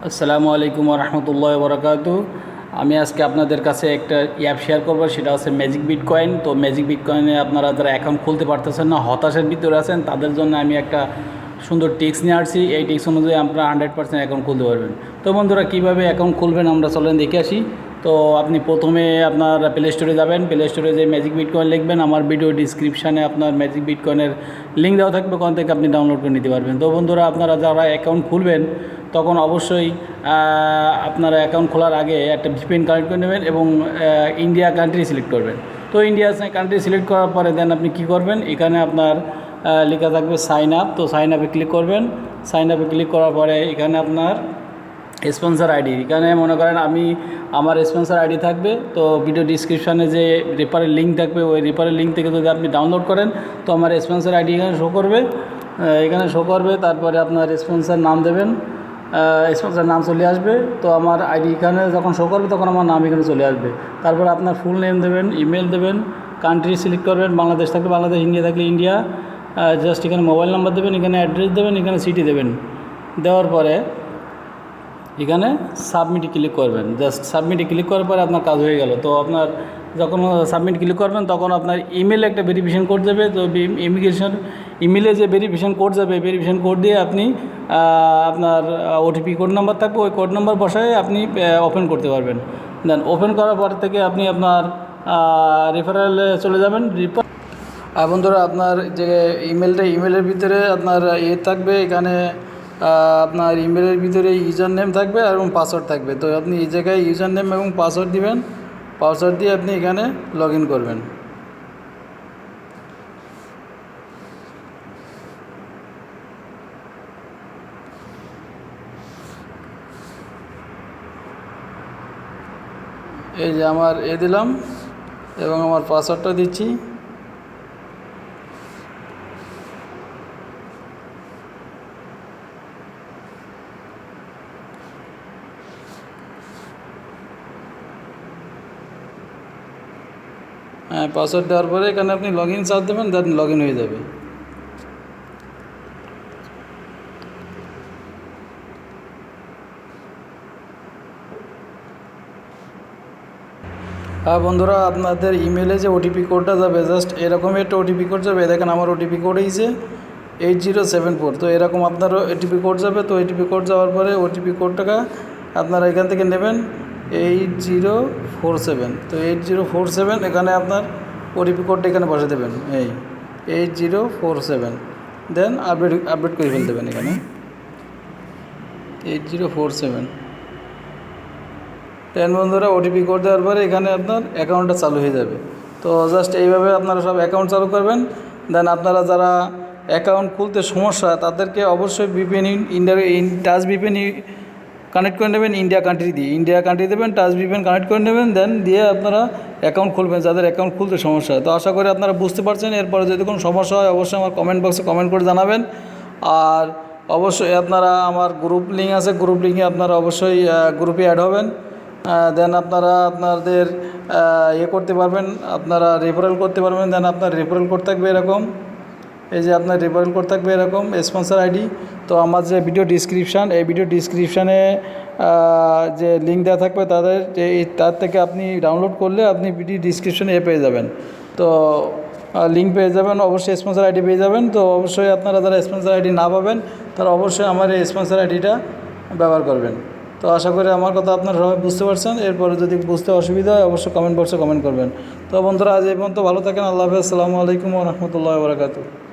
আসসালামু আলাইকুম রহমতুল্লাহ বরকাতু। আমি আজকে আপনাদের কাছে একটা অ্যাপ শেয়ার করবো, সেটা হচ্ছে ম্যাজিক বিটকয়েন। তো ম্যাজিক বিটকয়েনে আপনারা যারা অ্যাকাউন্ট খুলতে পারতেছেন না, হতাশার ভিতরে আছেন, তাদের জন্য আমি একটা সুন্দর টিপস নিয়ে আসছি। এই টিপস অনুযায়ী আপনারা 100% অ্যাকাউন্ট খুলতে পারবেন। তো বন্ধুরা, কীভাবে অ্যাকাউন্ট খুলবেন আমরা চলেন দেখে আসি। তো আপনি প্রথমে আপনার প্লে স্টোরে যাবেন, প্লে স্টোরে যে ম্যাজিক বিটকয়েন লিখবেন, আমার ভিডিও ডিসক্রিপশানে আপনার ম্যাজিক বিটকয়েনের লিঙ্ক দেওয়া থাকবে, ওখান থেকে আপনি ডাউনলোড করে নিতে পারবেন। তো বন্ধুরা, আপনারা যারা অ্যাকাউন্ট খুলবেন তখন অবশ্যই আপনারা অ্যাকাউন্ট খোলার আগে একটা ভিপিএন কানেক্ট করে নেবেন এবং ইন্ডিয়া কান্ট্রি সিলেক্ট করবেন। তো ইন্ডিয়া কান্ট্রি সিলেক্ট করার পরে দেন আপনি কী করবেন, এখানে আপনার লেখা থাকবে সাইন আপ। তো সাইন আপে ক্লিক করবেন। সাইন আপে ক্লিক করার পরে এখানে আপনার স্পন্সর আইডি, এখানে মনে করেন আমার স্পন্সর আইডি থাকবে। তো ভিডিও ডিসক্রিপশানে যে রেফারেল লিঙ্ক থাকবে, ওই রেফারেল লিঙ্ক থেকে যদি আপনি ডাউনলোড করেন তো আমার স্পন্সর আইডি এখানে শো করবে, তারপরে আপনার স্পন্সর নাম দেবেন, স্পন্সর নাম চলে আসবে। তো আমার আইডি এখানে যখন শো করবে তখন আমার নাম এখানে চলে আসবে। তারপর আপনার ফুল নেম দেবেন, ইমেল দেবেন, কান্ট্রি সিলেক্ট করবেন, বাংলাদেশ থাকলে বাংলাদেশ, ইন্ডিয়া থাকলে ইন্ডিয়া, জাস্ট এখানে মোবাইল নাম্বার দেবেন, এখানে অ্যাড্রেস দেবেন, এখানে সিটি দেবেন। দেওয়ার পরে এখানে সাবমিটে ক্লিক করবেন। জাস্ট সাবমিটে ক্লিক করার পরে আপনার কাজ হয়ে গেল। তো আপনার যখন সাবমিট ক্লিক করবেন তখন আপনার ইমেলে একটা ভেরিফিকেশন কোড যাবে। তো ইমেলে যে ভেরিফিকেশন কোড যাবে, ভেরিফিকেশন কোড দিয়ে আপনি আপনার ওটিপি কোড নাম্বার থাকবে, ওই কোড নাম্বার বসায় আপনি ওপেন করতে পারবেন। দেন ওপেন করার পর থেকে আপনি আপনার রেফারেলে চলে যাবেন। বন্ধুরা, আপনার যে ইমেলের ভিতরে আপনার থাকবে, এখানে আপনার ইমেলের ভিতরে ইউজার নেম থাকবে এবং পাসওয়ার্ড থাকবে। তো আপনি এই জায়গায় ইউজার নেম এবং পাসওয়ার্ড দিবেন। পাসওয়ার্ড দিয়ে আপনি এখানে লগ ইন করবেন। এই যে আমার দিলাম এবং আমার পাসওয়ার্ডটা দিচ্ছি। পাসওয়ার্ড দেওয়ার পরে এখানে আপনি লগ ইন চার্জ দেবেন, দেন লগ ইন হয়ে যাবে। বন্ধুরা, আপনাদের ইমেলে যে ওটিপি কোডটা যাবে, জাস্ট এরকমই একটা ওটিপি কোড যাবে। দেখেন আমার ওটিপি কোড হয়েছে 8074। তো এরকম আপনারও ওটিপি কোড যাবে। তো ওটিপি কোড যাওয়ার পরে ওটিপি কোডটাকে আপনারা এখান থেকে নেবেন 8047। তো 8047 এখানে আপনার ওটিপি কোডটা এখানে বসে দেবেন, 8047। দেন আপডেট করে ফেলতে দেবেন এখানে 8047। বন্ধুরা, ওটিপি কোড দেওয়ার পরে এখানে আপনার অ্যাকাউন্টটা চালু হয়ে যাবে। তো জাস্ট এইভাবে আপনারা সব অ্যাকাউন্ট চালু করবেন। দেন আপনারা যারা অ্যাকাউন্ট খুলতে সমস্যা, তাদেরকে অবশ্যই টাচ ভিপিএন কানেক্ট করে নেবেন ইন্ডিয়া কান্ট্রি দিয়ে। ইন্ডিয়া কান্ট্রি দেবেন, টাচ ভিপিএন কানেক্ট করে নেবেন, দেন দিয়ে আপনারা অ্যাকাউন্ট খুলবেন যাদের অ্যাকাউন্ট খুলতে সমস্যা হয়। তো আশা করি আপনারা বুঝতে পারছেন। এরপরে যদি কোনো সমস্যা হয় অবশ্যই আমার কমেন্ট বক্সে কমেন্ট করে জানাবেন। আর অবশ্যই আপনারা আমার গ্রুপ লিঙ্ক আছে, গ্রুপ লিঙ্কে আপনারা অবশ্যই গ্রুপে অ্যাড হবেন। দেন আপনারা আপনাদের করতে পারবেন, আপনারা রেফারেল করতে পারবেন। দেন আপনার রেফারেল কোড থাকবে এরকম, এই যে আপনার রেফারেল কোড থাকবে এরকম, স্পন্সর আইডি। তো আমার যে ভিডিও ডিসক্রিপশান, এই ভিডিও ডিসক্রিপশানে যে লিঙ্ক দেওয়া থাকবে তার থেকে আপনি ডাউনলোড করলে আপনি ভিডিও ডিসক্রিপশানে পেয়ে যাবেন। তো লিঙ্ক পেয়ে যাবেন, অবশ্যই স্পন্সর আইডি পেয়ে যাবেন। তো অবশ্যই আপনারা যারা স্পন্সর আইডি না পাবেন তারা অবশ্যই আমার এই স্পন্সর আইডিটা ব্যবহার করবেন। তো আশা করি আমার কথা আপনারা সবাই বুঝতে পারছেন। এরপরে যদি বুঝতে অসুবিধা হয় অবশ্যই কমেন্ট বক্সে কমেন্ট করবেন। তো বন্ধুরা, আজ এই পর্যন্ত ভালো থাকেন। আল্লাহ হাফেজ। আসসালামু আলাইকুম ওয়া রাহমাতুল্লাহি ওয়া বারাকাতুহু।